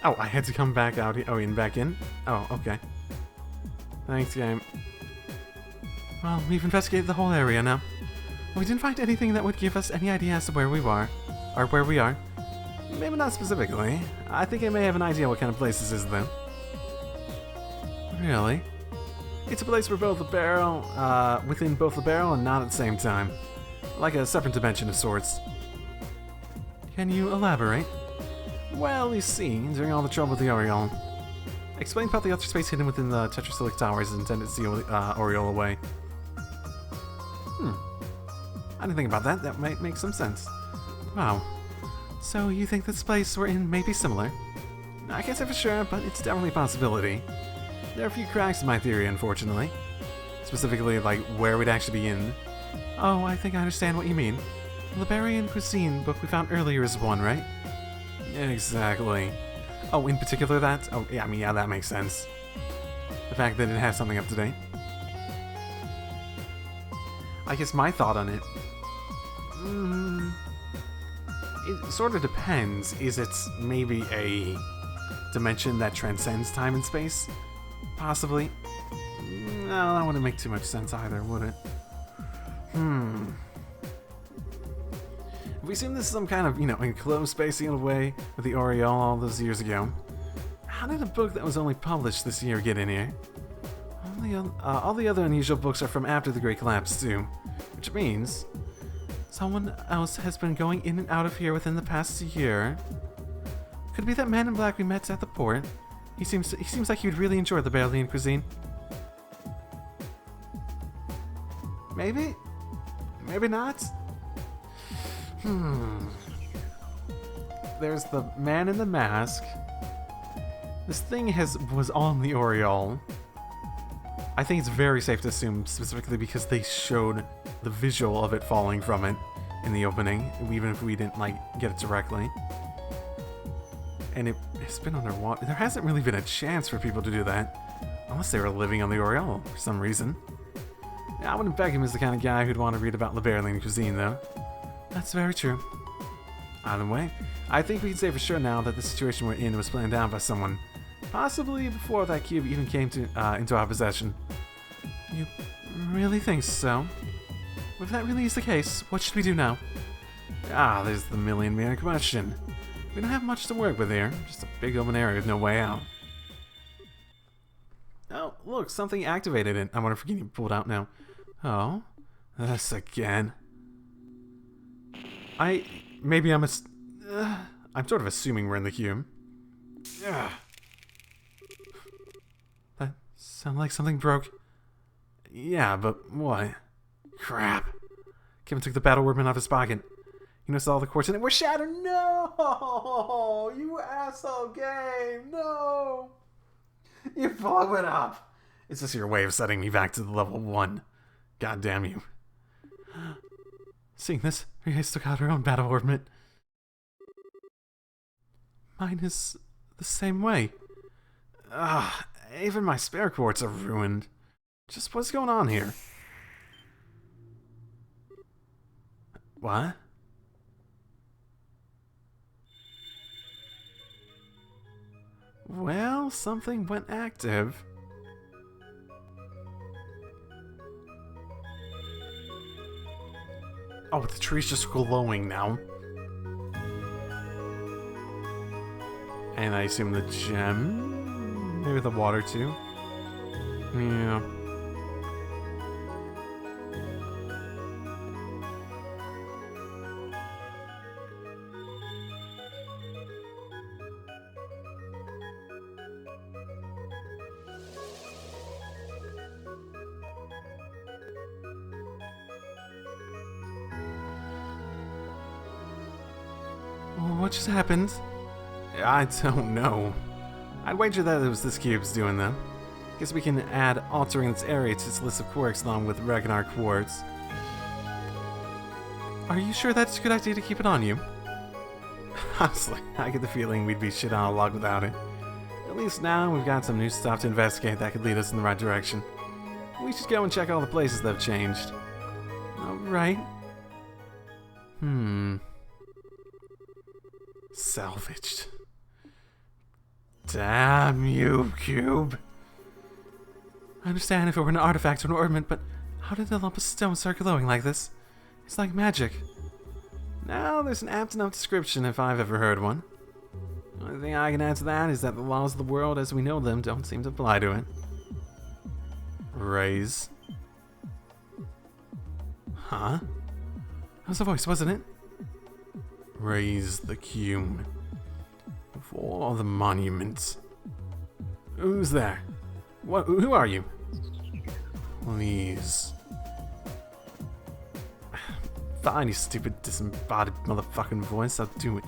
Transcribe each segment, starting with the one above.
Oh, I had to come back out here. Oh, and back in? Oh, okay. Thanks, game. Well, we've investigated the whole area now. We didn't find anything that would give us any idea as to where we are. Or where we are. Maybe not specifically. I think I may have an idea what kind of place this is, though. Really? It's a place where both the barrel, within both the barrel and not at the same time. Like a separate dimension of sorts. Can you elaborate? Well, you see, during all the trouble with the Oriole, explain about the other space hidden within the Tetrasilic Towers is intended to steal Oriole away. I didn't think about that. That might make some sense. Wow. So you think this place we're in may be similar? I can't say for sure, but it's definitely a possibility. There are a few cracks in my theory, unfortunately. Specifically, like, where we'd actually be in. Oh, I think I understand what you mean. The Liberian cuisine book we found earlier is one, right? Exactly. Oh, in particular that? Oh, yeah, I mean, yeah, that makes sense. The fact that it has something up to date. I guess my thought on it... it sort of depends. Is it maybe a dimension that transcends time and space? Possibly. No, that wouldn't make too much sense either, would it? If we assume this is some kind of, enclosed space in a way with the Oriole all those years ago, how did a book that was only published this year get in here? All the other unusual books are from after the Great Collapse too, which means someone else has been going in and out of here within the past year. Could it be that man in black we met at the port? He seems like he would really enjoy the Berlin cuisine. Maybe? Maybe not? There's the man in the mask. This thing was on the Oriole. I think it's very safe to assume, specifically because they showed the visual of it falling from it in the opening, even if we didn't, get it directly. And it's been underwater. There hasn't really been a chance for people to do that, unless they were living on the Oriole for some reason. Yeah, I wouldn't bet him as the kind of guy who'd want to read about the Berlin cuisine, though. That's very true. Either way, I think we can say for sure now that the situation we're in was planned out by someone, possibly before that cube even came into our possession. You really think so? If that really is the case, what should we do now? There's the million-man question. We don't have much to work with here, just a big open area with no way out. Oh, look, something activated it. I wonder if we can pull it out now. Oh, this again. I'm sort of assuming we're in the cube. That sounded like something broke. Yeah, but what? Crap. Kevin took the battle workman off his pocket. You noticed all the quartz in it were shattered. No! You asshole game! No! You blew it up! It's just your way of setting me back to the level 1. God damn you. Seeing this, Ria's took out her own battle ornament. Mine is the same way. Even my spare quartz are ruined. Just what's going on here? What? Well, something went active. Oh, the tree's just glowing now. And I assume the gem? Maybe the water too? Yeah. What just happened? I don't know. I'd wager that it was this cube's doing them. Guess we can add altering this area to its list of quirks along with Ragnar quartz. Are you sure that's a good idea to keep it on you? Honestly, I get the feeling we'd be shit on a log without it. At least now we've got some new stuff to investigate that could lead us in the right direction. We should go and check all the places that have changed. Alright. Salvaged. Damn you, Cube. I understand if it were an artifact or an ornament, but how did the lump of stone start glowing like this? It's like magic. Now, there's an apt enough description if I've ever heard one. The only thing I can add to that is that the laws of the world as we know them don't seem to apply to it. Raise. Huh? That was a voice, wasn't it? Raise the cube. For the monuments. Who's there? What? Who are you? Please. Fine, you stupid disembodied motherfucking voice. I'll do it.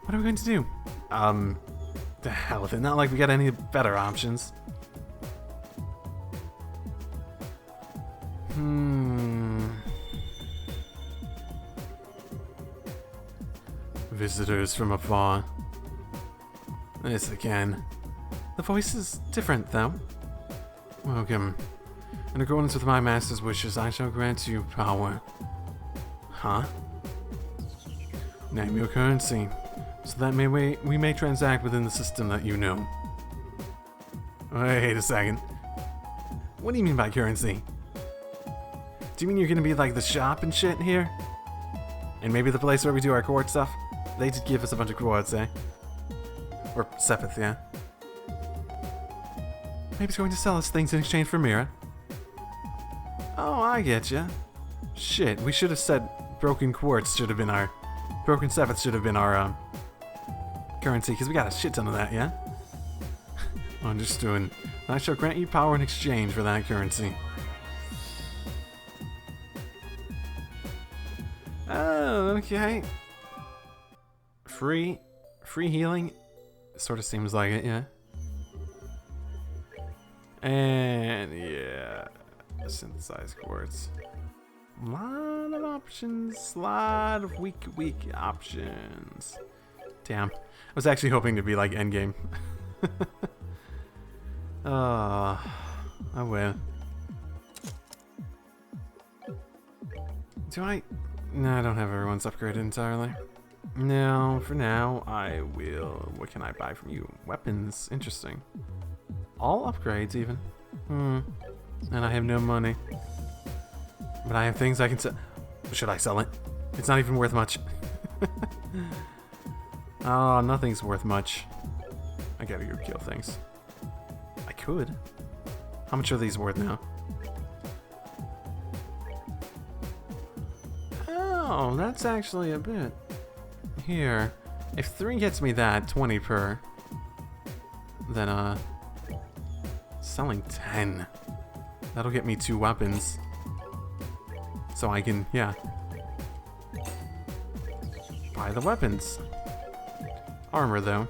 What are we going to do? The hell with it. Not like we got any better options. Visitors from afar. This again. The voice is different, though. Welcome. In accordance with my master's wishes, I shall grant you power. Huh? Name your currency, so that we may transact within the system that you know. Wait a second. What do you mean by currency? Do you mean you're gonna be like the shop and shit here? And maybe the place where we do our court stuff? They did give us a bunch of quartz, eh? Or sepith, yeah. Maybe he's going to sell us things in exchange for Mira. Oh, I getcha. Shit, we should have said broken quartz should have been our... Broken sepith should have been our, currency, because we got a shit ton of that, yeah? Understood. I shall grant you power in exchange for that currency. Oh, okay. Free healing? Sort of seems like it, yeah. And yeah, synthesized quartz. Lot of options, lot of weak options. Damn, I was actually hoping to be like endgame. I will. Do I? No, I don't have everyone's upgraded entirely. No, for now, I will. What can I buy from you? Weapons. Interesting. All upgrades, even. And I have no money. But I have things I can sell. Should I sell it? It's not even worth much. Oh, nothing's worth much. I gotta go kill things. I could. How much are these worth now? Oh, that's actually a bit. Here, if 3 gets me that, 20 per, then, selling 10. That'll get me 2 weapons. So I can, yeah, buy the weapons. Armor, though.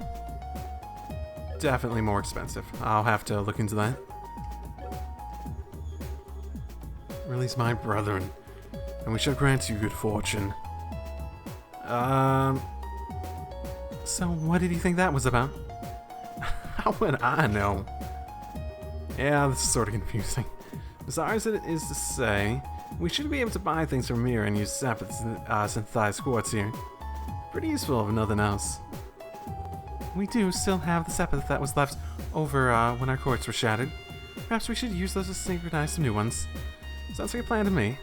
Definitely more expensive. I'll have to look into that. Release my brethren, and we shall grant you good fortune. So what did you think that was about? How would I know? Yeah, this is sort of confusing. Bizarre as it is to say, we should be able to buy things from here and use synthesized quartz here. Pretty useful if nothing else. We do still have the sepith that was left over when our quartz were shattered. Perhaps we should use those to synchronize some new ones. Sounds like a plan to me.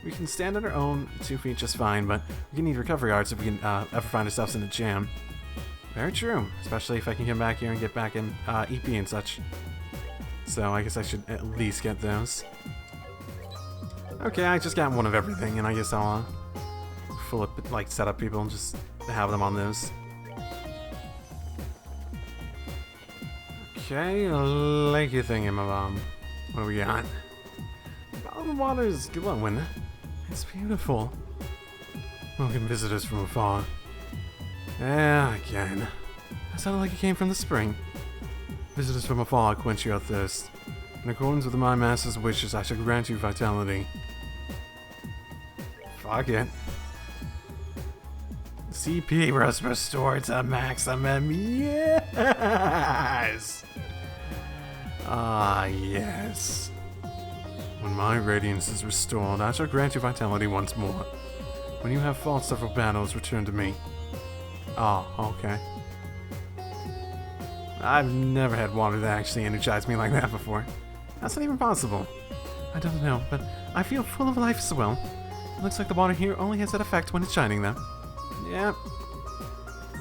We can stand on our own 2 feet just fine, but we can need recovery arts if we can ever find ourselves in a jam. Very true, especially if I can come back here and get back in EP and such. So I guess I should at least get those. Okay, I just got one of everything, and I guess I'll set up people and just have them on those. Okay, like you thinking, my mom. What do we got? All the water is glowing. It's beautiful. Welcome visitors from afar. Yeah, again. That sounded like it came from the spring. Visitors from afar, quench your thirst. In accordance with my master's wishes, I shall grant you vitality. Fuck it. CP was restored to maximum. Yes! Ah, yes. When my radiance is restored, I shall grant you vitality once more. When you have fought several battles, return to me. Oh, okay. I've never had water that actually energized me like that before. That's not even possible. I don't know, but I feel full of life as well. It looks like the water here only has that effect when it's shining, though. Yep.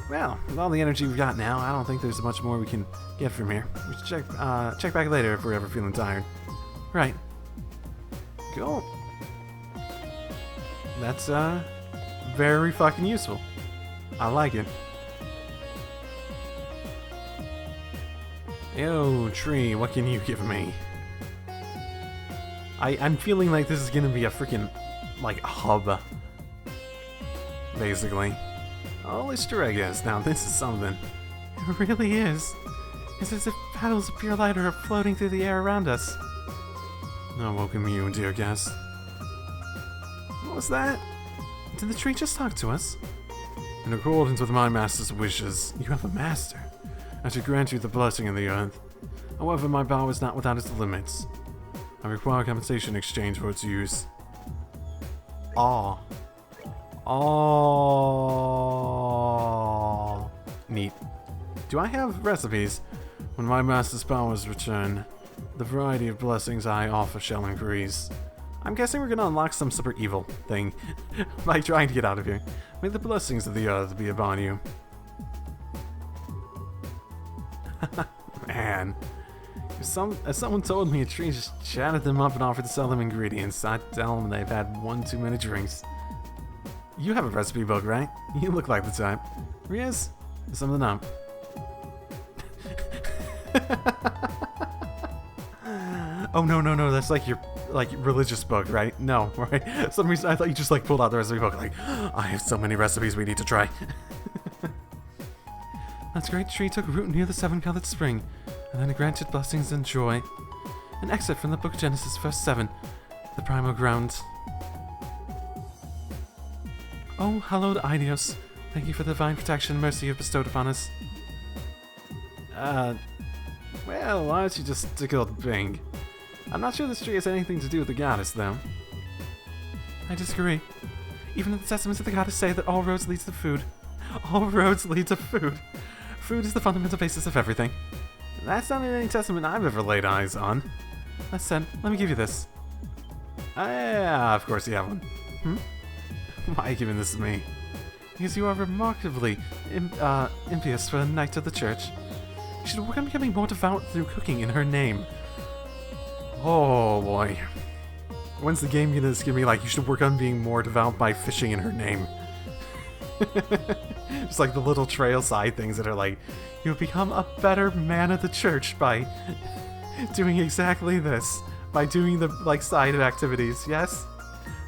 Well, with all the energy we've got now, I don't think there's much more we can get from here. We should check back later if we're ever feeling tired. Right. Cool. That's, very fucking useful. I like it. Yo, tree, what can you give me? I'm feeling like this is gonna be a freaking, like, hub. Basically. Oh, Easter egg is. Now, this is something. It really is. It's as if paddles of pure light are floating through the air around us. Now welcome you, dear guest. What was that? Did the tree just talk to us? In accordance with my master's wishes, you have a master. I should grant you the blessing of the earth. However, my power is not without its limits. I require compensation in exchange for its use. Neat. Do I have recipes? When my master's powers return, the variety of blessings I offer shall increase. I'm guessing we're gonna unlock some super evil thing by trying to get out of here. May the blessings of the earth be upon you. Man. If someone told me a tree just chatted them up and offered to sell them ingredients, I'd tell them they've had one too many drinks. You have a recipe book, right? You look like the type. Yes? Something up. Oh no, that's like your religious book, right? No, right? For some reason I thought you just like pulled out the recipe book like, I have so many recipes we need to try. That great tree took root near the seven-colored spring, and then it granted blessings and joy. An excerpt from the book Genesis, verse 7, the primal ground. Oh, hallowed Idios, thank you for the divine protection and mercy you have bestowed upon us. Well, why don't you just tickle Bing? I'm not sure this tree has anything to do with the goddess, though. I disagree. Even the testaments of the goddess say that all roads lead to food. All roads lead to food. Food is the fundamental basis of everything. That's not in any testament I've ever laid eyes on. That said, let me give you this. Yeah, of course you have one. Why are you giving this to me? Because you are remarkably impious for a knight of the church. You should work on becoming more devout through cooking in her name. Oh boy. When's the game gonna be like, you should work on being more devout by fishing in her name? Just like the little trail side things that are like, you'll become a better man of the church by doing exactly this. By doing the, like, side activities, yes?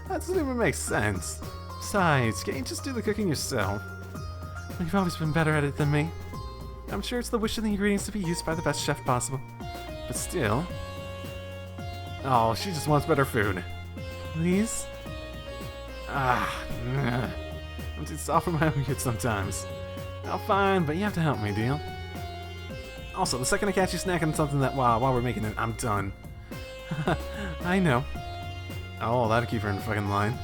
That doesn't even make sense. Besides, can't you just do the cooking yourself? Well, you've always been better at it than me. I'm sure it's the wish of the ingredients to be used by the best chef possible. But still... Oh, she just wants better food. Please? I'm too soft for my own good sometimes. Oh, fine, but you have to help me, deal? Also, the second I catch you snacking on something that, while we're making it, I'm done. I know. Oh, that'll keep her in the fucking line.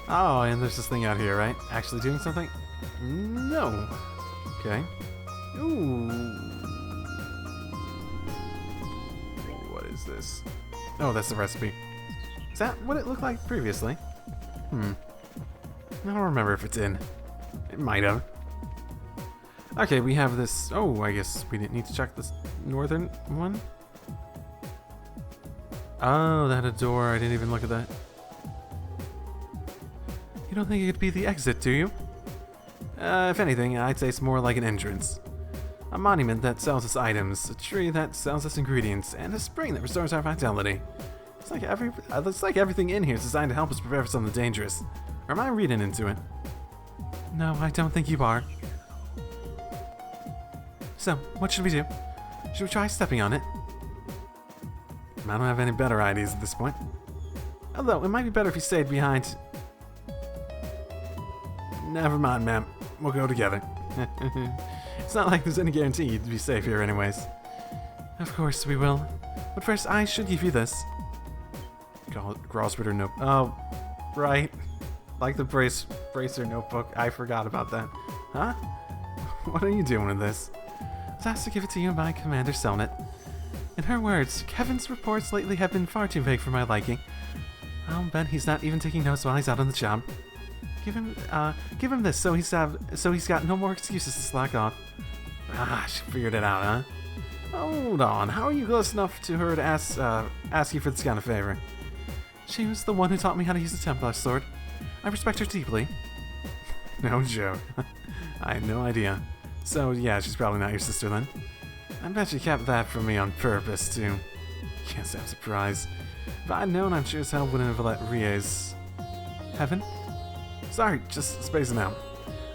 Oh, and there's this thing out here, right? Actually doing something? No. Okay. Ooh. What is this? Oh, that's the recipe. Is that what it looked like previously? I don't remember if it's in. It might have. Okay, we have this... Oh, I guess we didn't need to check this northern one. Oh, that had a door. I didn't even look at that. You don't think it could be the exit, do you? If anything, I'd say it's more like an entrance. A monument that sells us items, a tree that sells us ingredients, and a spring that restores our vitality. It's like everything in here is designed to help us prepare for something dangerous. Or am I reading into it? No, I don't think you are. So, what should we do? Should we try stepping on it? I don't have any better ideas at this point. Although, it might be better if you stayed behind. Never mind, ma'am. We'll go together. It's not like there's any guarantee you'd be safe here anyways. Of course we will. But first, I should give you this. Grossritter note. Oh, right. Like the bracer notebook. I forgot about that. Huh? What are you doing with this? I was asked to give it to you by Commander Selnet. In her words, Kevin's reports lately have been far too vague for my liking. I'll bet he's not even taking notes while he's out on the job. Give him this so he's got no more excuses to slack off. Ah, she figured it out, huh? Hold on, how are you close enough to her to ask you for this kind of favor? She was the one who taught me how to use the Templar sword. I respect her deeply. No joke. I had no idea. So yeah, she's probably not your sister then. I bet she kept that from me on purpose too. Yes, I'm surprised. If I'd known, I'm sure as hell wouldn't have let Rie's... Heaven? Sorry, just spacing out.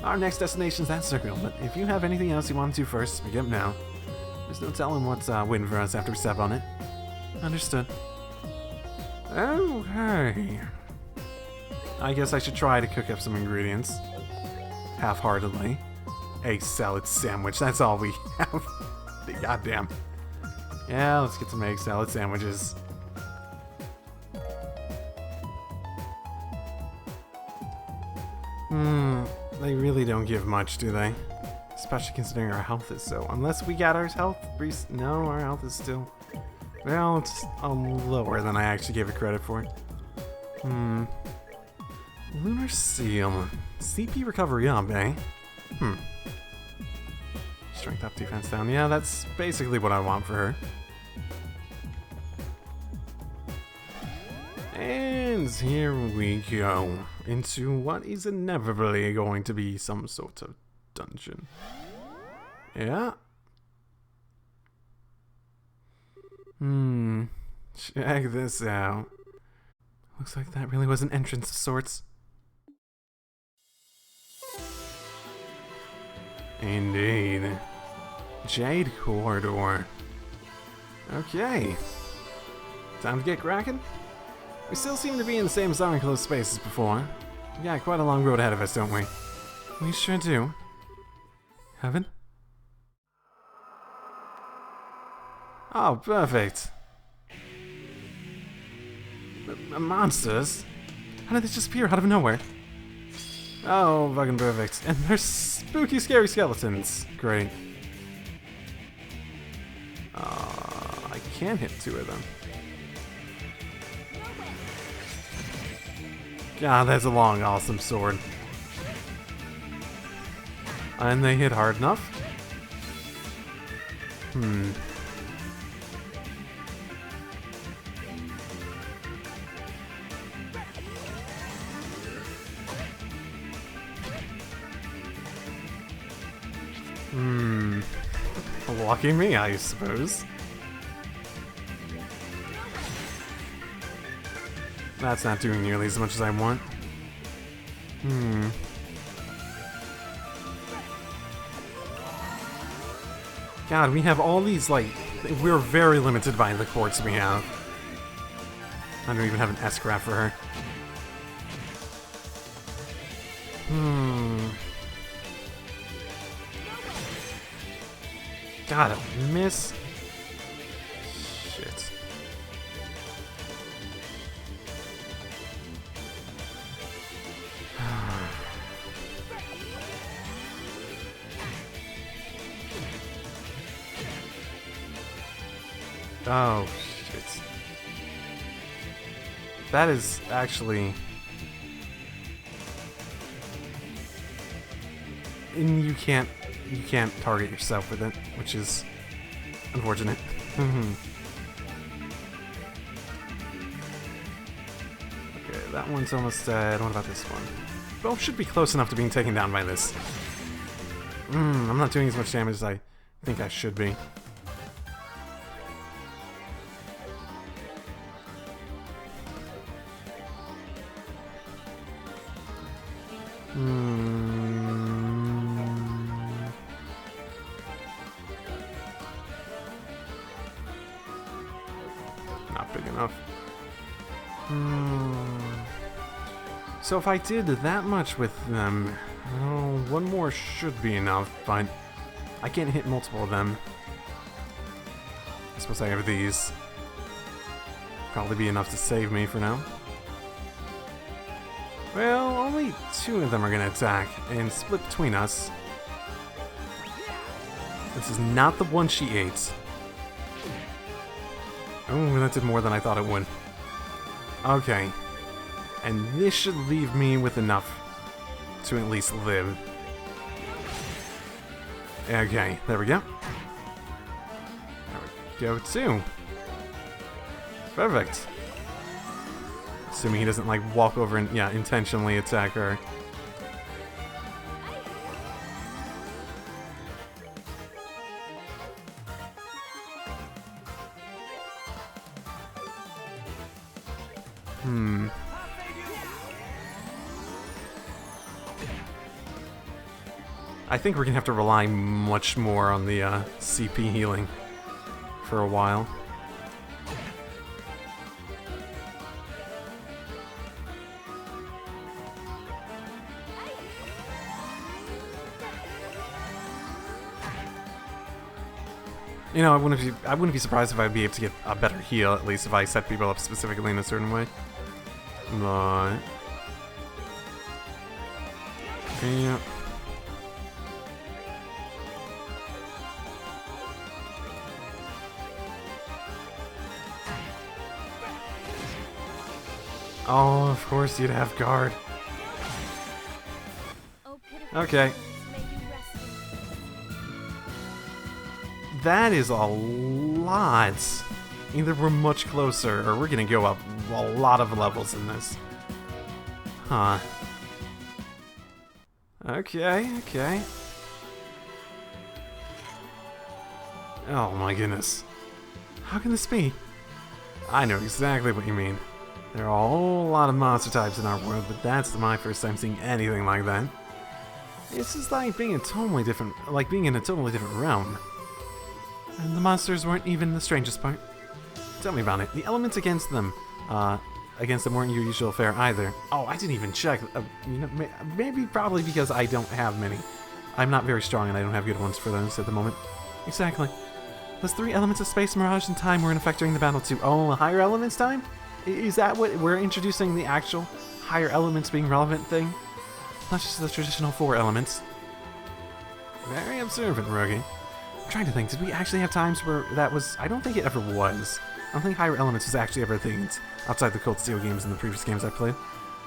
Our next destination's that circle, but if you have anything else you want to do first, speak up now. There's no telling what's waiting for us after we step on it. Understood. Okay. I guess I should try to cook up some ingredients. Half-heartedly. Egg salad sandwich, that's all we have. Goddamn. Yeah, let's get some egg salad sandwiches. They really don't give much, do they? Especially considering our health is so... Unless we got our health... No, our health is still... Well, it's lower than I actually gave it credit for. Lunar Seal. CP recovery up, eh? Strength up, defense down. Yeah, that's basically what I want for her. And here we go. Into what is inevitably going to be some sort of dungeon. Yeah. Check this out. Looks like that really was an entrance of sorts. Indeed. Jade Corridor. Okay. Time to get cracking? We still seem to be in the same enclosed space as before. We got quite a long road ahead of us, don't we? We sure do. Heaven? Oh, perfect. Monsters? How did they just appear out of nowhere? Oh, fucking perfect. And they're spooky, scary skeletons. Great. I can hit two of them. God, that's a long, awesome sword. And they hit hard enough. Lucky me, I suppose. That's not doing nearly as much as I want. God, we have all these, like... We're very limited by the quartz we have. I don't even have an S-craft for her. God, a miss. Shit. Oh, shit. That is actually... And you can't target yourself with it, which is unfortunate. Okay, that one's almost dead. What about this one? Both should be close enough to being taken down by this. I'm not doing as much damage as I think I should be. Not big enough. So if I did that much with them, one more should be enough, but I can't hit multiple of them. I suppose I have these. probably be enough to save me for now. Well, only 2 of them are gonna attack and split between us. This is not the one she ate. Oh, that did more than I thought it would. Okay. And this should leave me with enough to at least live. Okay, there we go. There we go, too. Perfect. Assuming he doesn't, like, walk over and, yeah, intentionally attack her. I think we're gonna have to rely much more on the CP healing for a while. You know, I wouldn't be surprised if I'd be able to get a better heal, at least if I set people up specifically in a certain way. But yeah. Oh, of course you'd have guard. Okay. That is a lot. Either we're much closer, or we're gonna go up a lot of levels in this. Huh. Okay, okay. Oh my goodness. How can this be? I know exactly what you mean. There are a whole lot of monster types in our world, but that's my first time seeing anything like that. It's just like being in a totally different realm. And the monsters weren't even the strangest part. Tell me about it. The elements against them weren't your usual fare either. Oh, I didn't even check. You know, maybe probably because I don't have many. I'm not very strong and I don't have good ones for those at the moment. Exactly. Those 3 elements of space, mirage, and time were in effect during the battle too. Oh, higher elements time? Is that what we're introducing, the actual higher elements being relevant thing? Not just the traditional 4 elements. Very observant, Rookie. I'm trying to think, did we actually have times where that was... I don't think it ever was. I don't think higher elements was actually ever a thing outside the Cold Steel games and the previous games I played.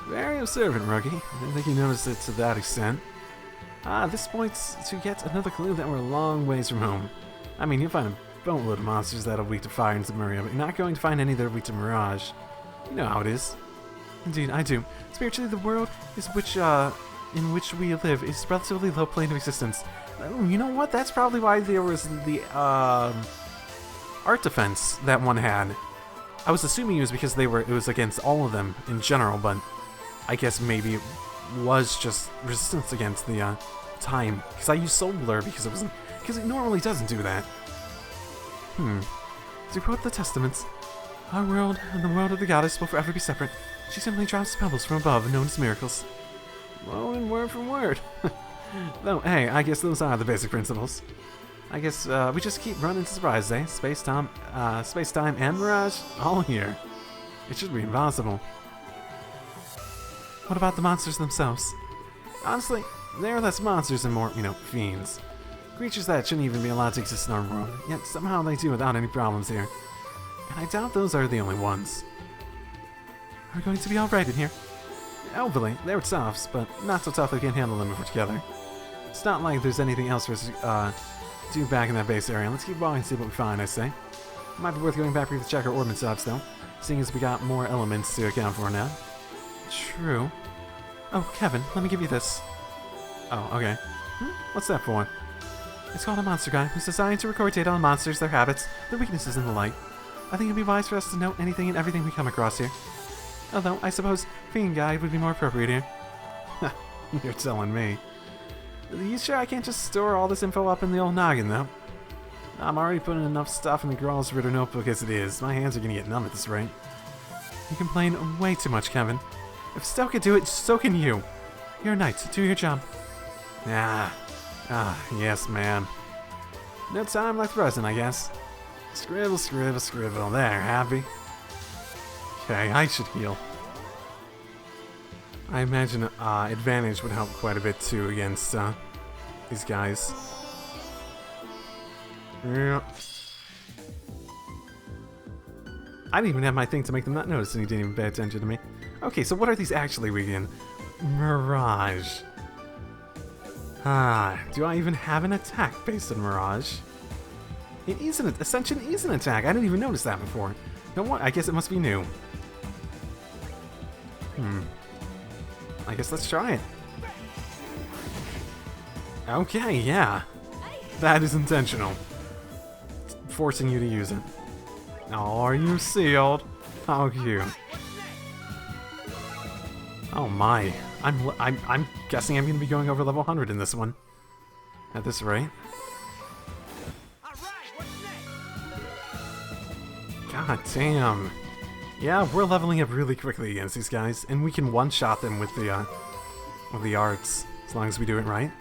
Very observant, Rookie. I didn't think you noticed it to that extent. This points to yet another clue that we're a long ways from home. I mean, you'll find a boatload of monsters that are weak to fire and Zemuria, but you're not going to find any that are weak to mirage. You know how it is. Indeed, I do. Spiritually, the world is in which we live is a relatively low plane of existence. You know what? That's probably why there was the art defense that one had. I was assuming it was because it was against all of them in general, but I guess maybe it was just resistance against the time. Because I used Soul Blur because it normally doesn't do that. To quote the Testaments, our world and the world of the goddess will forever be separate. She simply drops pebbles from above, known as miracles. Flowing word for word. Though, hey, I guess those are the basic principles. I guess we just keep running into surprises, eh? Space-time and mirage, all here. It should be impossible. What about the monsters themselves? Honestly, they're less monsters and more, fiends. Creatures that shouldn't even be allowed to exist in our world, yet somehow they do without any problems here. And I doubt those are the only ones. Are we going to be alright in here? Hopefully, they're tough, but not so tough we can't handle them if we're together. It's not like there's anything else for us to do back in that base area. Let's keep walking and see what we find, I say. It might be worth going back to check our orbit stops, though, seeing as we got more elements to account for now. True. Oh, Kevin, let me give you this. Oh, okay. What's that for? It's called a monster guide. It's designed to record data on monsters, their habits, their weaknesses, and the like. I think it'd be wise for us to note anything and everything we come across here. Although, I suppose Fiend Guide would be more appropriate here. You're telling me. You sure I can't just store all this info up in the old noggin, though? I'm already putting enough stuff in the Gral's Ritter notebook as it is. My hands are gonna get numb at this rate. You complain way too much, Kevin. If Stowe can do it, so can you. You're a knight. Do your job. Yes, ma'am. No time like the present, I guess. Scribble, scribble, scribble. There, happy. Okay, I should heal. I imagine advantage would help quite a bit too against these guys. Yeah. I didn't even have my thing to make them not notice, and he didn't even pay attention to me. Okay, so what are these actually weak in? Mirage. Do I even have an attack based on Mirage? It is an Ascension is an attack. I didn't even notice that before. No, what? I guess it must be new. I guess let's try it. Okay, yeah. That is intentional. It's forcing you to use it. Oh, are you sealed? How cute. Oh my. I'm guessing I'm gonna be going over level 100 in this one. At this rate. God damn. Yeah, we're leveling up really quickly against these guys, and we can one-shot them with the arts, as long as we do it right.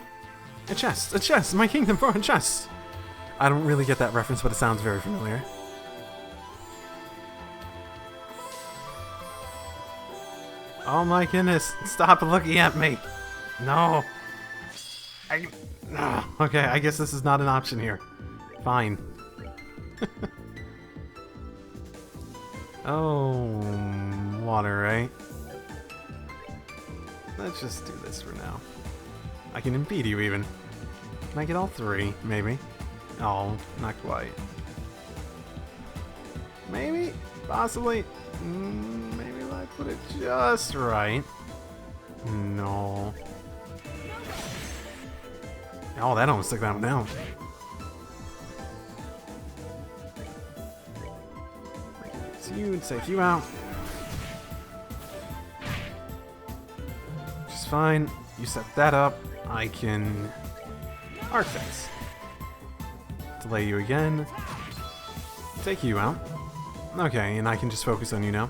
A chest! My kingdom for a chest! I don't really get that reference, but it sounds very familiar. Oh my goodness, stop looking at me! No! Okay, I guess this is not an option here. Fine. Oh, water, right? Let's just do this for now. I can impede you even. Can I get all three? Maybe. Oh, not quite. Maybe? Possibly? Maybe if I put it just right. No. Oh, that almost took that one down. You and take you out. Which is fine. You set that up. I can arc fence. Delay you again. Take you out. Okay, and I can just focus on you now.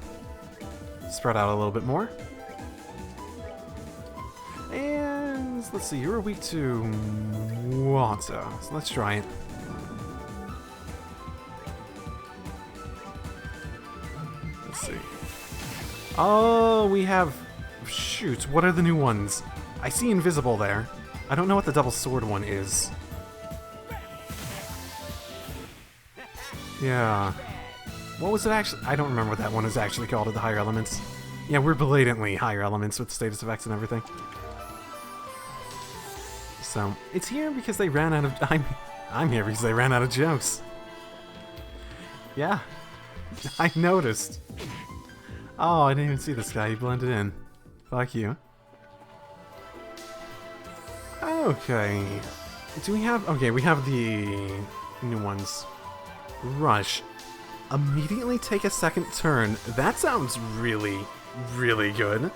Spread out a little bit more. And let's see, you're weak to water. So let's try it. See. Oh, we have... Shoot, what are the new ones? I see invisible there. I don't know what the double sword one is. Yeah. What was it actually? I don't remember what that one is actually called at the higher elements. Yeah, we're blatantly higher elements with status effects and everything. So, it's here because they ran out of... I'm here because they ran out of jokes. Yeah. I noticed. Oh, I didn't even see this guy. He blended in. Fuck you. Okay. Do we have... Okay, we have the new ones. Rush. Immediately take a second turn. That sounds really, really good.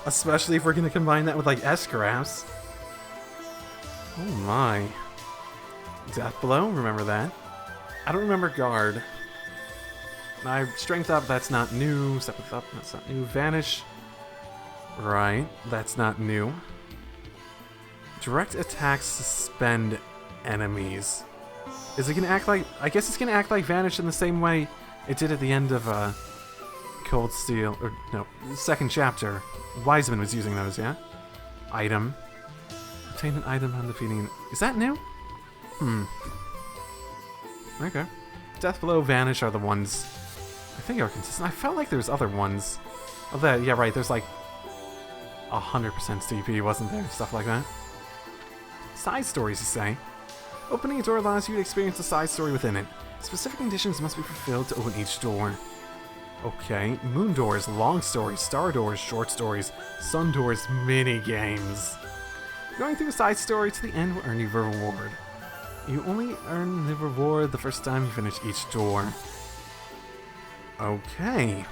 Especially if we're going to combine that with, like, S-Graphs. Oh my. Death Blow? Remember that. I don't remember Guard. Strength up, that's not new. Step up, that's not new. Vanish. Right, that's not new. Direct attacks suspend enemies. Is it gonna act like... I guess it's gonna act like Vanish in the same way it did at the end of Cold Steel. Or, no, second chapter. Wiseman was using those, yeah? Item. Obtain an item on defeating... Is that new? Okay. Death Blow, Vanish are the ones... I think are consistent. I felt like there's other ones. Oh, that, yeah, right, there's like 100% CP, wasn't there? Stuff like that. Side stories, you say? Opening a door allows you to experience a side story within it. Specific conditions must be fulfilled to open each door. Okay, moon doors, long stories, star doors, short stories, sun doors, mini games. Going through a side story to the end will earn you a reward. You only earn the reward the first time you finish each door. Okay.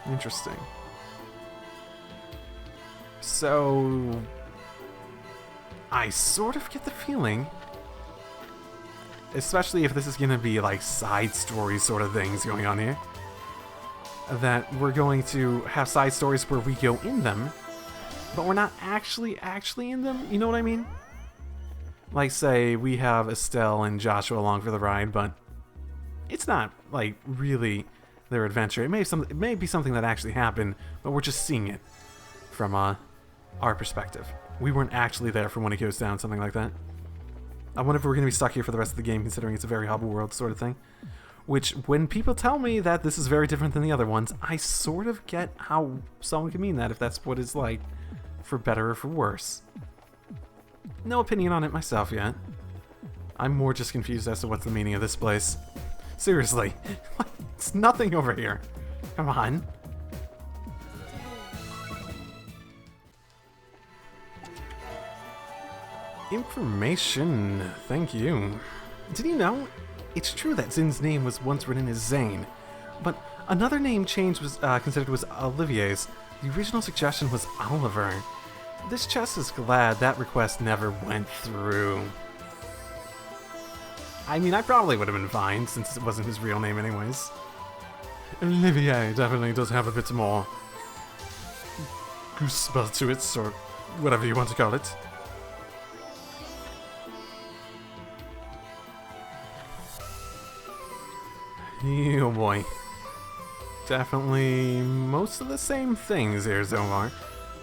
Interesting. So... I sort of get the feeling, especially if this is going to be like side story sort of things going on here, that we're going to have side stories where we go in them, but we're not actually in them, you know what I mean? Like, say, we have Estelle and Joshua along for the ride, but it's not, like, really their adventure. It may be something that actually happened, but we're just seeing it from our perspective. We weren't actually there for when it goes down, something like that. I wonder if we're going to be stuck here for the rest of the game, considering it's a very hub world sort of thing. Which, when people tell me that this is very different than the other ones, I sort of get how someone can mean that, if that's what it's like, for better or for worse. No opinion on it myself yet. I'm more just confused as to what's the meaning of this place. Seriously, it's nothing over here. Come on. Information, thank you. Did you know? It's true that Zin's name was once written as Zane, but another name change was considered was Olivier's. The original suggestion was Oliver. This chest is glad that request never went through. I mean, I probably would have been fine, since it wasn't his real name anyways. Olivier definitely does have a bit more goosebumps to it, or whatever you want to call it. Oh boy. Definitely most of the same things here so far.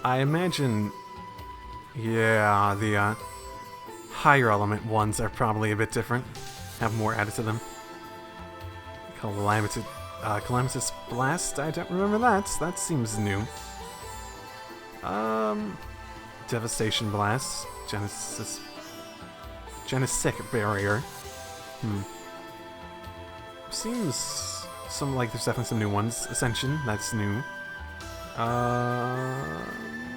I imagine, yeah, the higher element ones are probably a bit different. Have more added to them. Calamitous Blast? I don't remember that. That seems new. Devastation Blast. Genesic Barrier. Seems like there's definitely some new ones. Ascension, that's new.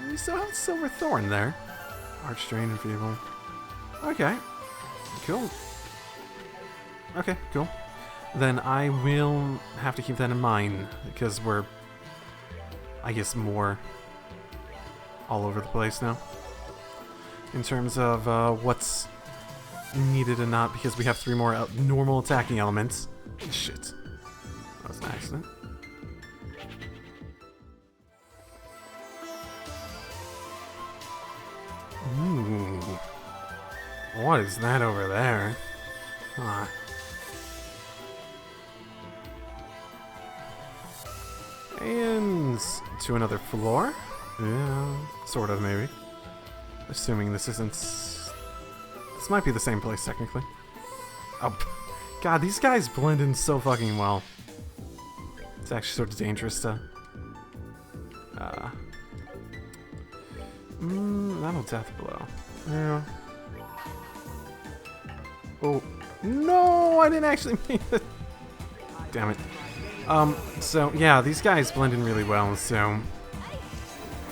We still have Silver Thorn there. Archdrain and Feeble. Okay. Cool. Okay, cool. Then I will have to keep that in mind, because we're, I guess, more all over the place now. In terms of what's needed and not, because we have 3 more normal attacking elements. Shit. That was an accident. Ooh. What is that over there? Huh. And to another floor? Yeah, sort of, maybe. Assuming this isn't... This might be the same place, technically. Oh, God, these guys blend in so fucking well. It's actually sort of dangerous to... that'll death blow. Yeah. Oh. No, I didn't actually mean it. Damn it. So, yeah, these guys blend in really well, so...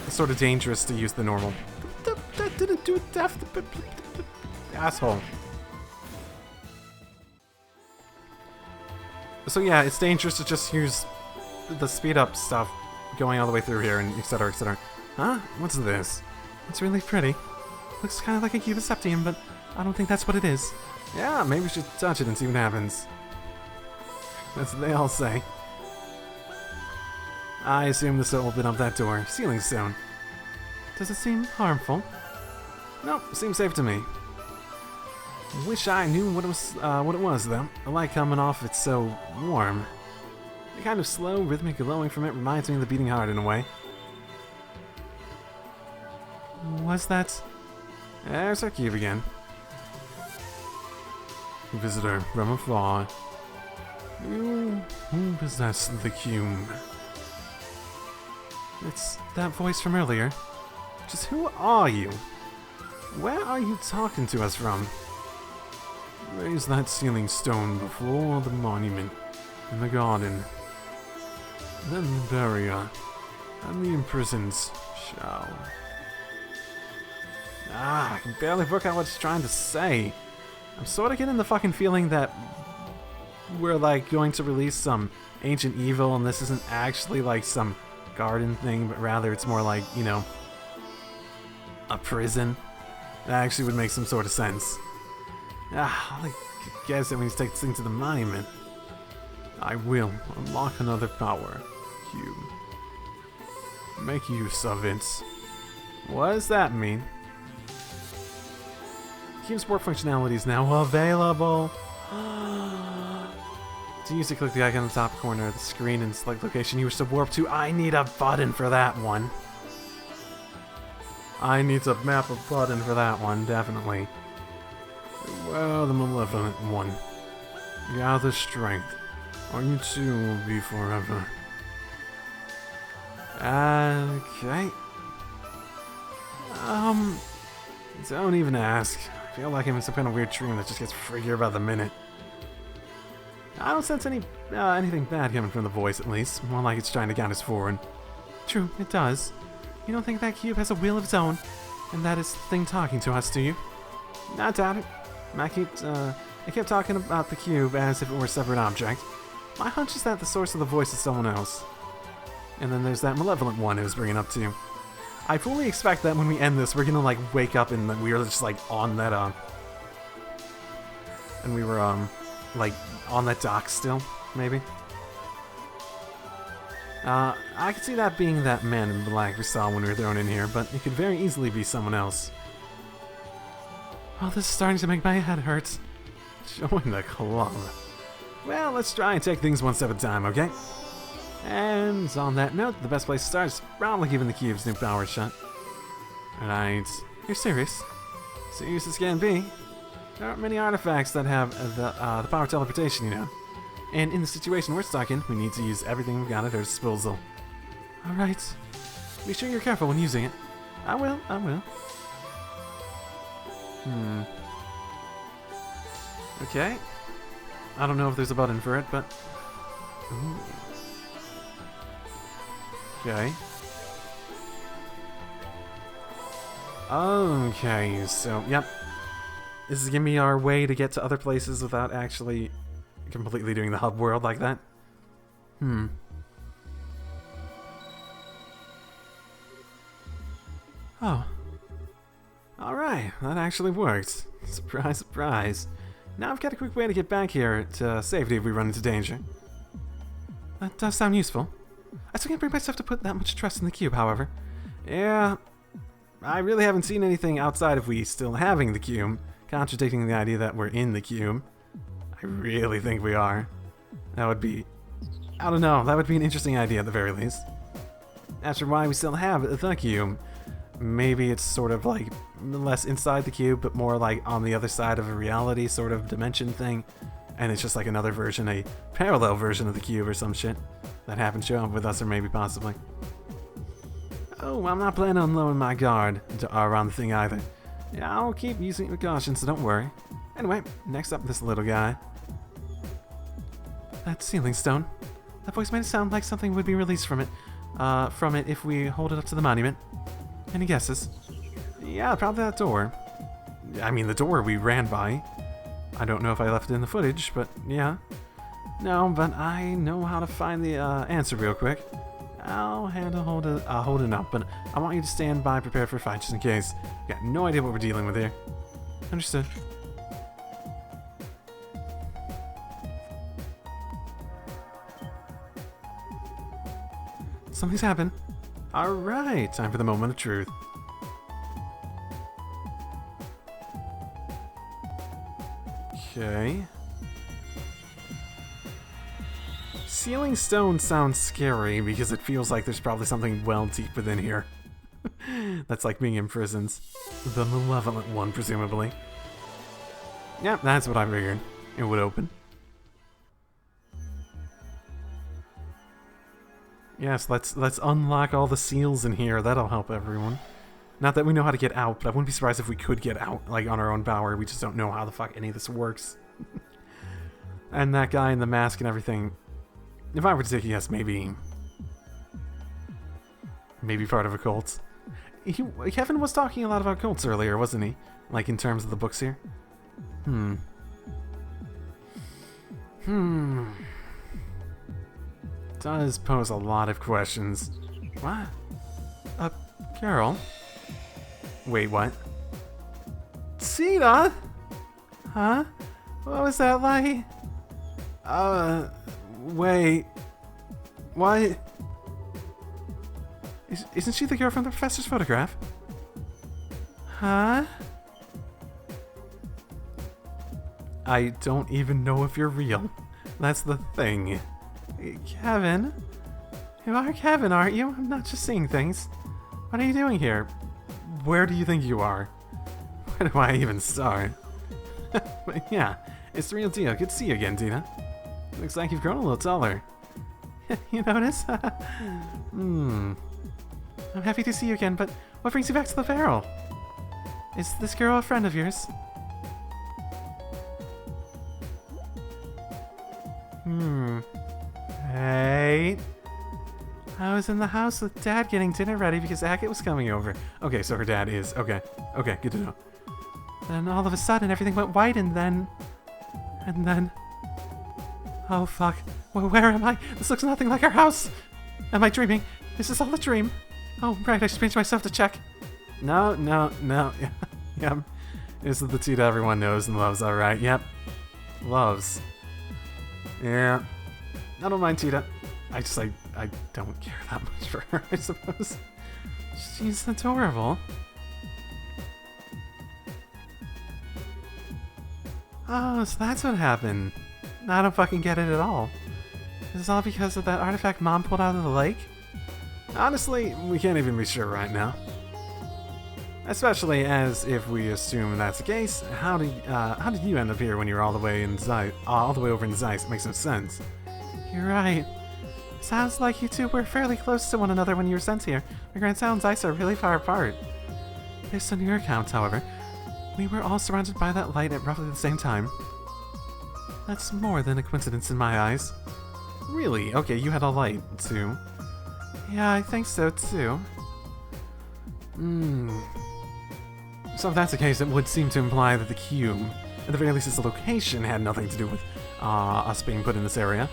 It's sort of dangerous to use the normal... That didn't do death... Asshole. So yeah, it's dangerous to just use the speed up stuff going all the way through here and etc, etc. Huh? What's this? It's really pretty. Looks kind of like a Cubiseptium, but I don't think that's what it is. Yeah, maybe we should touch it and see what happens. That's what they all say. I assume this will open up that door. Ceiling stone. Does it seem harmful? Nope, seems safe to me. Wish I knew what it was though. The light coming off it's so warm. The kind of slow, rhythmic glowing from it reminds me of the beating heart in a way. What's that? There's our cube again. Visitor from afar. You who possess the cube? It's that voice from earlier. Just who are you? Where are you talking to us from? Raise that ceiling stone before the monument in the garden. Then the barrier and the imprisoned shall... I can barely work out what it's trying to say. I'm sort of getting the fucking feeling that we're like going to release some ancient evil and this isn't actually like some garden thing, but rather it's more like, you know, a prison. That actually would make some sort of sense. I guess that means take this thing to the monument. I will unlock another power cube. Make use of it. What does that mean? Cube support functionality is now available. To use it, click the icon in the top corner of the screen and select location you wish to warp to. I need a button for that one. I need to map a button for that one, definitely. Well, the malevolent one. Gather strength, or you too will be forever. Okay. Don't even ask. I feel like I'm in some kind of weird dream that just gets freakier by the minute. I don't sense anything bad coming from the voice, at least. More like it's trying to guide us forward. True, it does. You don't think that cube has a will of its own, and that is the thing talking to us, do you? I doubt it. I kept talking about the cube as if it were a separate object. My hunch is that the source of the voice is someone else. And then there's that malevolent one it was bringing up to. I fully expect that when we end this, we're gonna like wake up and we are just like on that and we were like on that dock still, maybe. I could see that being that man in black we saw when we were thrown in here, but it could very easily be someone else. Oh, this is starting to make my head hurt. Join the club. Well, let's try and take things one step at a time, okay? And on that note, the best place to start is probably giving the cube's new power shot. Right. You're serious? Serious as can be. There aren't many artifacts that have the power of teleportation, you know. And in the situation we're stuck in, we need to use everything we've got at our disposal. Alright. Be sure you're careful when using it. I will. Okay. I don't know if there's a button for it, but... Ooh. Okay. Okay, so, yep. This is gonna be our way to get to other places without actually completely doing the hub world like that. Oh. Alright, that actually worked. Surprise, surprise. Now I've got a quick way to get back here to safety if we run into danger. That does sound useful. I still can't bring myself to put that much trust in the cube, however. Yeah, I really haven't seen anything outside of we still having the cube, contradicting the idea that we're in the cube. I really think we are. That would be... I don't know, that would be an interesting idea at the very least. As for why we still have the cube, maybe it's sort of like less inside the cube, but more like on the other side of a reality sort of dimension thing. And it's just like another version, a parallel version of the cube or some shit that happened to show up with us, or maybe possibly. Oh, I'm not planning on lowering my guard around the thing either. Yeah, I'll keep using it with caution, so don't worry. Anyway, next up, this little guy. That ceiling stone. That voice made it sound like something would be released from it if we hold it up to the monument. Any guesses? Yeah, probably that door. I mean, the door we ran by. I don't know if I left it in the footage, but yeah. No, but I know how to find the answer real quick. I'll handle holding up, but I want you to stand by prepared for a fight just in case. Got no idea what we're dealing with here. Understood. Something's happened. Alright, time for the moment of truth. Okay. Ceiling stone sounds scary because it feels like there's probably something well deep within here. That's like being in prisons. The malevolent one, presumably. Yep, that's what I figured. It would open. Yes, let's unlock all the seals in here. That'll help everyone. Not that we know how to get out, but I wouldn't be surprised if we could get out, like, on our own power. We just don't know how the fuck any of this works. And that guy in the mask and everything... If I were to take a guess, maybe part of a cult. Kevin was talking a lot about cults earlier, wasn't he? Like, in terms of the books here? Does pose a lot of questions. What? Carol? Wait, what? Sina? Huh? What was that like? Wait. What? Isn't she the girl from the professor's photograph? Huh? I don't even know if you're real. That's the thing. Kevin? You are Kevin, aren't you? I'm not just seeing things. What are you doing here? Where do you think you are? Where do I even start? But yeah, it's the real deal. Good to see you again, Dina. Looks like you've grown a little taller. You notice? I'm happy to see you again, but what brings you back to the barrel? Is this girl a friend of yours? Hey. I was in the house with Dad getting dinner ready because Agate was coming over. Okay, so her dad is. Okay, good to know. Then all of a sudden everything went white and then... Oh fuck. Where am I? This looks nothing like our house! Am I dreaming? Is this all a dream? Oh, right, I should pinch myself to check. No. Yep. This is the Tita everyone knows and loves, alright. Yep. Loves. Yeah. I don't mind Tita. I don't care that much for her, I suppose. She's adorable. Oh, so that's what happened. I don't fucking get it at all. Is this all because of that artifact Mom pulled out of the lake? Honestly, we can't even be sure right now. Especially as if we assume that's the case, how did you end up here when you were all the way over in Zeiss? It makes no sense. You're right. Sounds like you two were fairly close to one another when you were sent here. Grandtown and Zeiss are really far apart. Based on your account, however, we were all surrounded by that light at roughly the same time. That's more than a coincidence in my eyes. Really? Okay, you had a light, too. Yeah, I think so, too. So if that's the case, it would seem to imply that the cube, at the very least its location, had nothing to do with us being put in this area.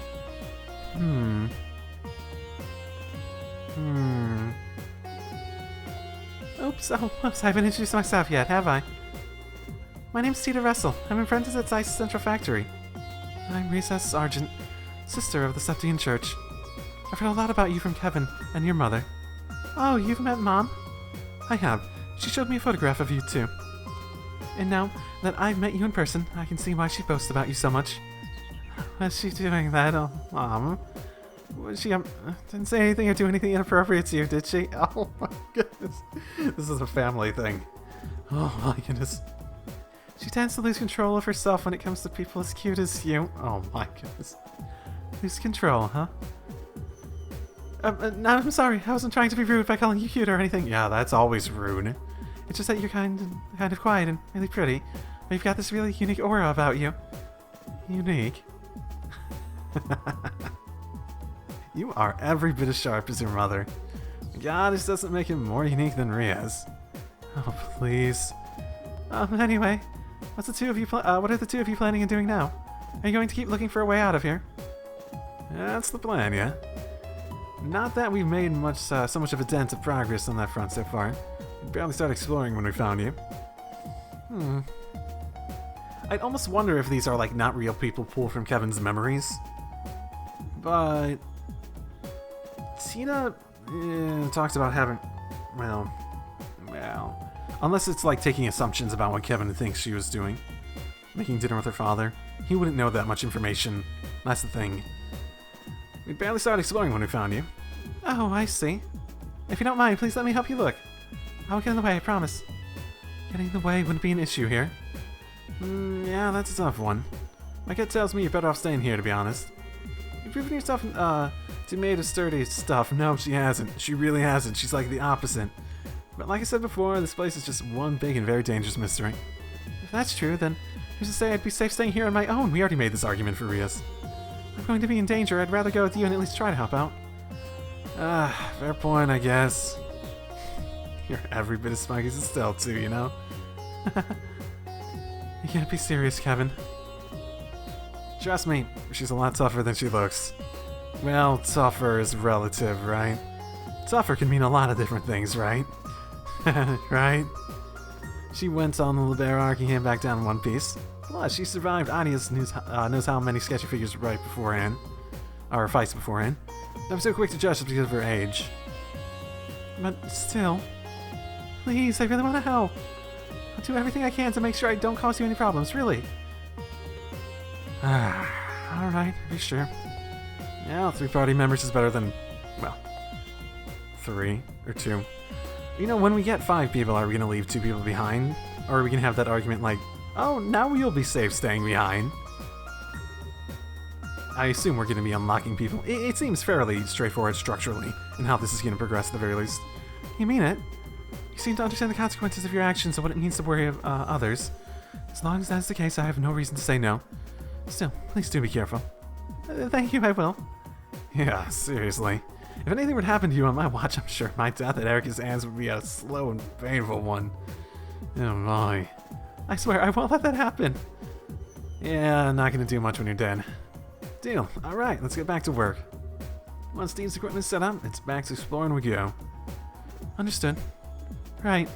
Oops, I haven't introduced myself yet, have I? My name's Tita Russell. I'm an apprentice at Zeiss Central Factory. I'm Recess Sargent, sister of the Septian Church. I've heard a lot about you from Kevin and your mother. Oh, you've met Mom? I have. She showed me a photograph of you, too. And now that I've met you in person, I can see why she boasts about you so much. Was she doing that? Oh, Mom. Was she, didn't say anything or do anything inappropriate to you, did she? Oh my goodness. This is a family thing. Oh my goodness. She tends to lose control of herself when it comes to people as cute as you. Oh my goodness. Lose control, huh? No, I'm sorry. I wasn't trying to be rude by calling you cute or anything. Yeah, that's always rude. It's just that you're kind of quiet and really pretty. But you've got this really unique aura about you. Unique? You are every bit as sharp as your mother. God, this doesn't make him more unique than Riaz. Oh, please. Anyway, what are the two of you planning on doing now? Are you going to keep looking for a way out of here? That's the plan, yeah. Not that we've made so much of a dent of progress on that front so far. We barely started exploring when we found you. I'd almost wonder if these are like not real people pulled from Kevin's memories. But Tina talks about having, well, unless it's like taking assumptions about what Kevin thinks she was doing. Making dinner with her father. He wouldn't know that much information. That's the thing. We barely started exploring when we found you. Oh, I see. If you don't mind, please let me help you look. I'll get in the way, I promise. Getting in the way wouldn't be an issue here. Yeah, that's a tough one. My gut tells me you're better off staying here, to be honest. You've proven yourself to made of sturdy stuff. No, she hasn't. She really hasn't. She's like the opposite. But like I said before, this place is just one big and very dangerous mystery. If that's true, then who's to say I'd be safe staying here on my own? We already made this argument for Riaz. If I'm going to be in danger, I'd rather go with you and at least try to help out. Fair point, I guess. You're every bit as smug as Estelle, too, you know? You can't be serious, Kevin. Trust me, she's a lot tougher than she looks. Well, tougher is relative, right? Tougher can mean a lot of different things, right? Right? She went on the Liberl arc and came back down in one piece. Plus, she survived Adia's knows how many sketchy figures right beforehand. Or fights beforehand. I'm so quick to judge just because of her age. But still, please, I really want to help. I'll do everything I can to make sure I don't cause you any problems, really. Alright, be sure. Yeah, 3 party members is better than, well, 3 or 2. You know, when we get 5 people, are we gonna leave 2 people behind? Or are we gonna have that argument like, oh, now you'll be safe staying behind? I assume we're gonna be unlocking people. It seems fairly straightforward structurally in how this is gonna progress at the very least. You mean it? You seem to understand the consequences of your actions and what it means to worry of others. As long as that's the case, I have no reason to say no. Still, please do be careful. Thank you, I will. Yeah, seriously. If anything would happen to you on my watch, I'm sure my death at Erica's hands would be a slow and painful one. Oh my. I swear, I won't let that happen. Yeah, not gonna do much when you're dead. Deal. Alright, let's get back to work. Once Steve's equipment's set up, it's back to exploring we go. Understood. Right.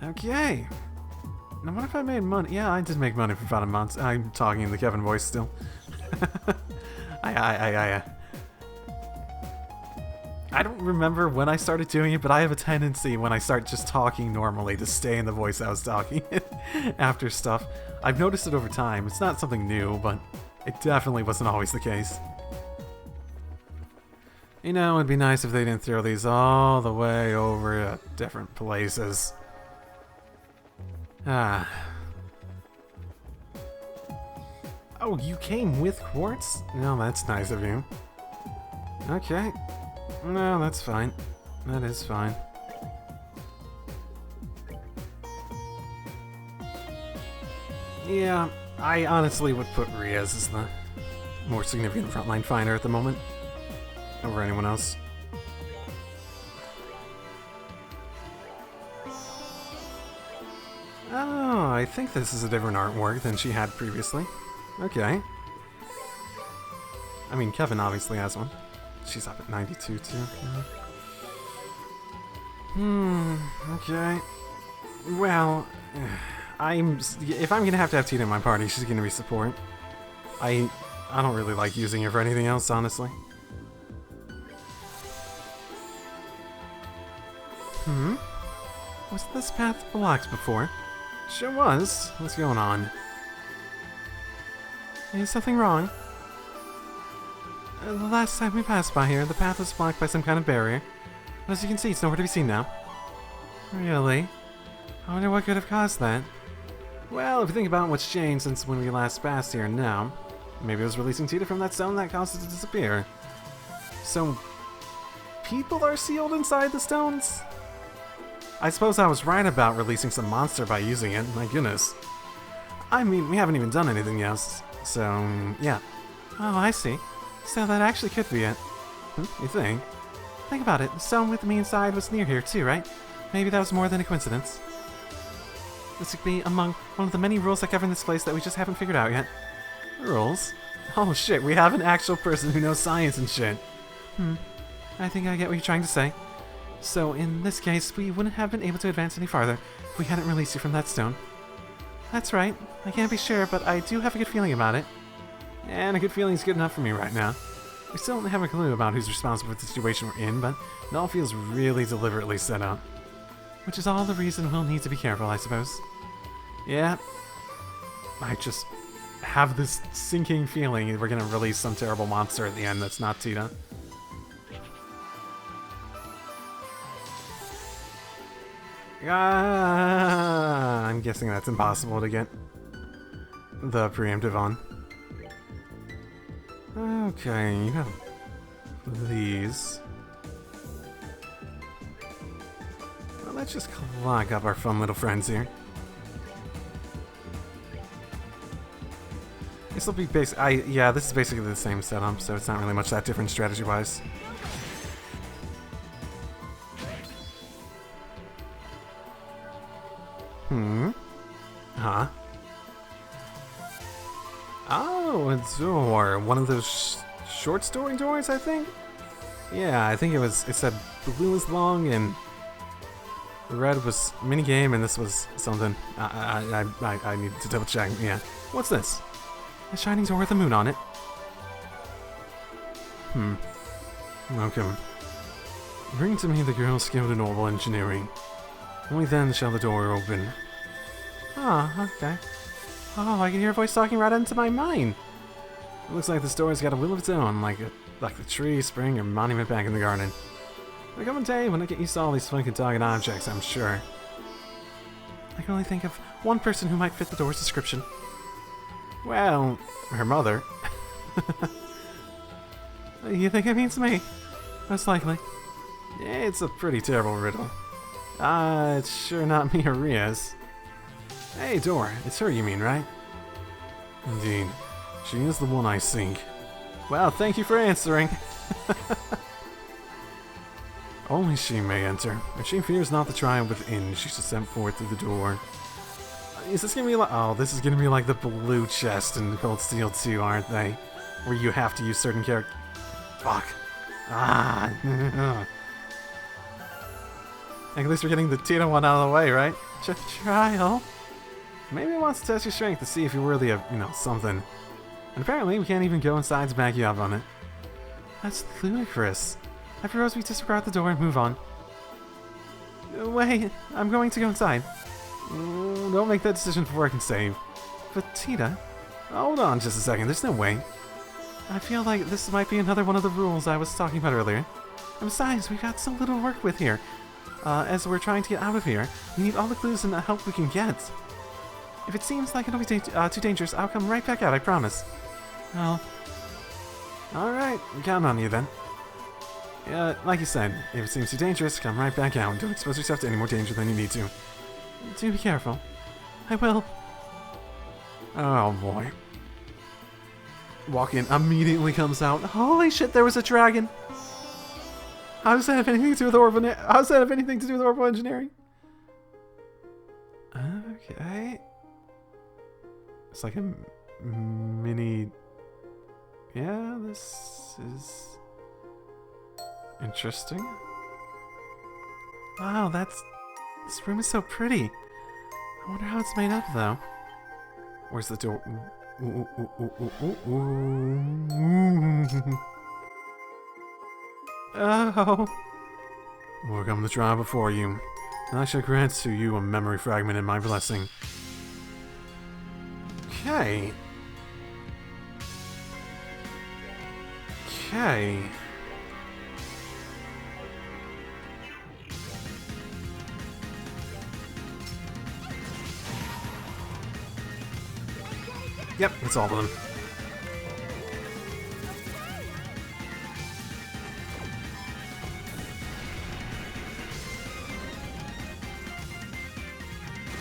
Okay. Now what if I made money? Yeah, I did make money for about a month. I'm talking in the Kevin voice still. I don't remember when I started doing it, but I have a tendency when I start just talking normally to stay in the voice I was talking after stuff. I've noticed it over time. It's not something new, but it definitely wasn't always the case. You know, it'd be nice if they didn't throw these all the way over to different places. Ah. Oh, you came with quartz? No, that's nice of you. Okay. No, that's fine. That is fine. Yeah, I honestly would put Riaz as the more significant frontline fighter at the moment. Over anyone else. Oh, I think this is a different artwork than she had previously. Okay. I mean, Kevin obviously has one. She's up at 92 too. Yeah. Okay. Well, if I'm gonna have to have Tina in my party, she's gonna be support. I don't really like using her for anything else, honestly. Was this path blocked before? Sure was. What's going on? Is something wrong? The last time we passed by here, the path was blocked by some kind of barrier. But as you can see, it's nowhere to be seen now. Really? I wonder what could have caused that. Well, if you think about what's changed since when we last passed here and now, maybe it was releasing Tita from that stone that caused it to disappear. So, people are sealed inside the stones? I suppose I was right about releasing some monster by using it, my goodness. I mean, we haven't even done anything else, so, yeah. Oh, I see. So that actually could be it. You think? Think about it, the stone with me inside was near here too, right? Maybe that was more than a coincidence. This could be among one of the many rules that govern this place that we just haven't figured out yet. Rules? Oh shit, we have an actual person who knows science and shit. I think I get what you're trying to say. So, in this case, we wouldn't have been able to advance any farther if we hadn't released you from that stone. That's right. I can't be sure, but I do have a good feeling about it. And a good feeling is good enough for me right now. We still don't have a clue about who's responsible for the situation we're in, but it all feels really deliberately set up. Which is all the reason we'll need to be careful, I suppose. Yeah. I just have this sinking feeling we're gonna release some terrible monster at the end that's not Tita. I'm guessing that's impossible to get the preemptive on. Okay, you have these. Well, let's just clog up our fun little friends here. This will be yeah, this is basically the same setup, so it's not really much that different strategy-wise. Huh? Oh, a door. One of those short story doors, I think? Yeah, I think it said blue was long and red was minigame and this was something. I need to double check. Yeah. What's this? A shining door with a moon on it. Okay. Bring to me the girl skilled in orbital engineering. Only then shall the door open. Ah, okay. Oh, I can hear a voice talking right into my mind. It looks like this door's got a will of its own, like the tree, spring, or monument back in the garden. There'll come a day when I get used to all these fucking talking objects, I'm sure. I can only think of one person who might fit the door's description. Well, her mother. You think it means me? Most likely. It's a pretty terrible riddle. It's sure not me or Ria's. Hey, door. It's her you mean, right? Indeed. She is the one I seek. Well, thank you for answering. Only she may enter. If she fears not the trial within, she should step forth through the door. Is this gonna be like... Oh, this is gonna be like the blue chest in Cold Steel 2, aren't they? Where you have to use certain characters... Fuck. Ah. At least we're getting the Tina one out of the way, right? Trial? Maybe it wants to test your strength to see if you're worthy of, something. And apparently we can't even go inside to back you up on it. That's ludicrous. I propose we disregard the door and move on. Wait, I'm going to go inside. Don't make that decision before I can save. But Tita, hold on just a second, there's no way. I feel like this might be another one of the rules I was talking about earlier. And besides, we've got so little to work with here. As we're trying to get out of here, we need all the clues and the help we can get. If it seems like it'll be too dangerous, I'll come right back out, I promise. Well, alright, count on you then. Like you said, if it seems too dangerous, come right back out. Don't expose yourself to any more danger than you need to. Do be careful. I will. Oh boy. Walk in, immediately comes out. Holy shit, there was a dragon! How does that have anything to do with orbital engineering? Okay. It's like a mini... Yeah, this is... interesting. Wow, this room is so pretty. I wonder how it's made up, though. Where's the door? Oh! Welcome to the trial before you. I shall grant to you a memory fragment in my blessing. Okay. Okay. Yep, that's all of them.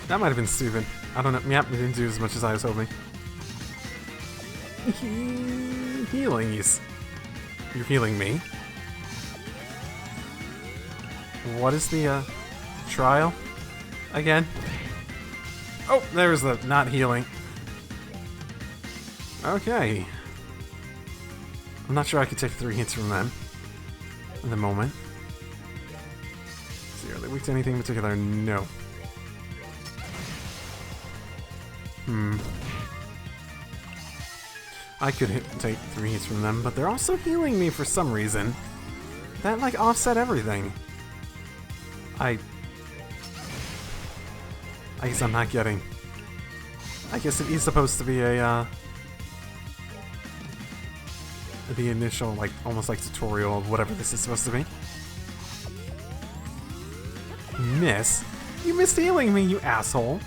That might have been stupid. I don't know. Yep, it didn't do as much as I was hoping. Healings. You're healing me. What is the, trial? Again? Oh, there's the not healing. Okay. I'm not sure I could take 3 hits from them. In the moment. Let's see, are they weak to anything in particular? No. I could take 3 hits from them, but they're also healing me for some reason. That, like, offset everything. I guess I'm not getting... I guess it is supposed to be a, the initial, like, almost like tutorial of whatever this is supposed to be. Miss? You missed healing me, you asshole!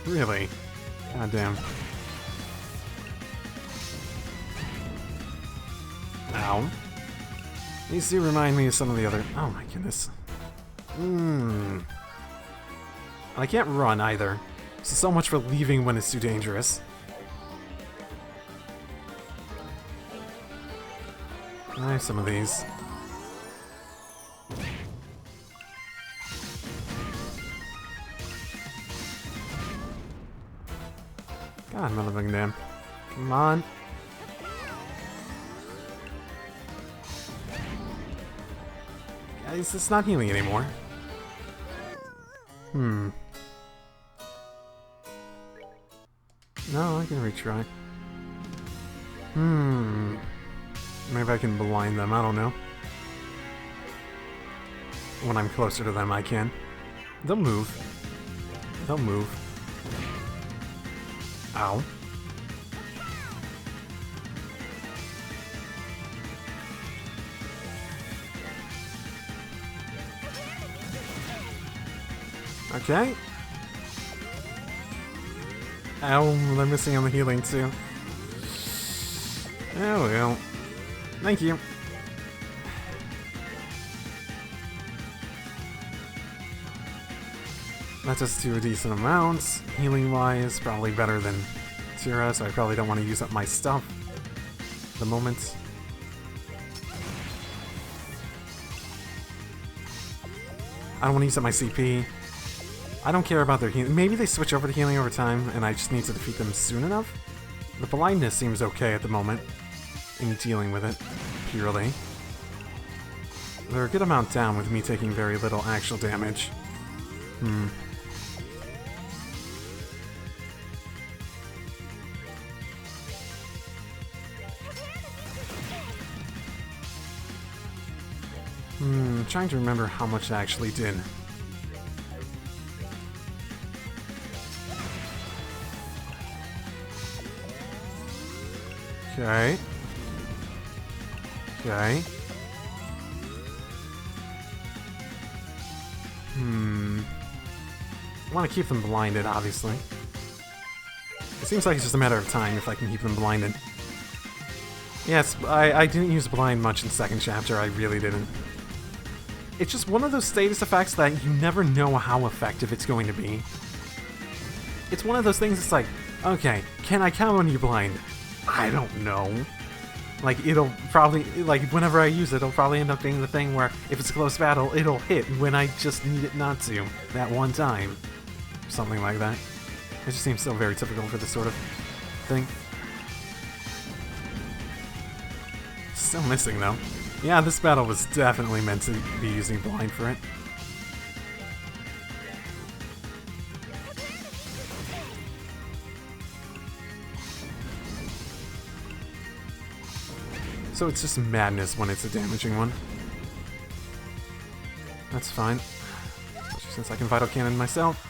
Really? Goddamn. Ow. These do remind me of some of the other... Oh my goodness. I can't run either. So much for leaving when it's too dangerous. I have some of these. God, motherfucking damn. Come on. Guys, it's not healing anymore. No, I can retry. Maybe I can blind them, I don't know. When I'm closer to them, I can. They'll move. They'll move. Ow. Okay. Ow, they're missing on the healing too. Oh well. Thank you. That does do a decent amount. Healing-wise, probably better than Tira, so I probably don't want to use up my stuff at the moment. I don't want to use up my CP. I don't care about their healing. Maybe they switch over to healing over time, and I just need to defeat them soon enough? The blindness seems okay at the moment, in dealing with it, purely. They're a good amount down with me taking very little actual damage. Trying to remember how much I actually did. Okay. Okay. I want to keep them blinded, obviously. It seems like it's just a matter of time if I can keep them blinded. Yes, I didn't use blind much in second chapter, I really didn't. It's just one of those status effects that you never know how effective it's going to be. It's one of those things that's like, okay, can I count on you blind? I don't know. Like, it'll probably, like, whenever I use it, it'll probably end up being the thing where, if it's a close battle, it'll hit when I just need it not to, that one time. Something like that. It just seems so very typical for this sort of thing. Still missing, though. Yeah, this battle was definitely meant to be using blind for it. So it's just madness when it's a damaging one. That's fine. Especially since I can Vital Cannon myself.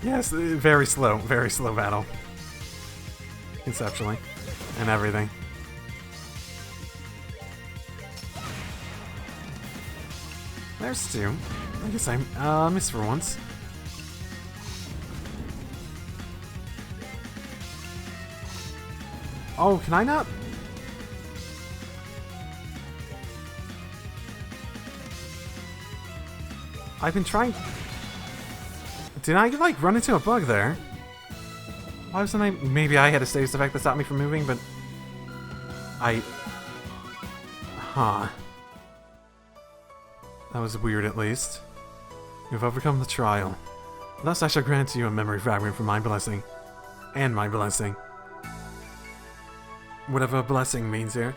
Yes, very slow battle. Conceptually. And everything. There's two. I guess I missed for once. Oh, can I not? I've been trying... Did I, like, run into a bug there? Why wasn't I... Maybe I had a status effect that stopped me from moving, but... Huh. That was weird, at least. You've overcome the trial. Thus I shall grant you a memory fragment for my blessing. And my blessing. Whatever blessing means here.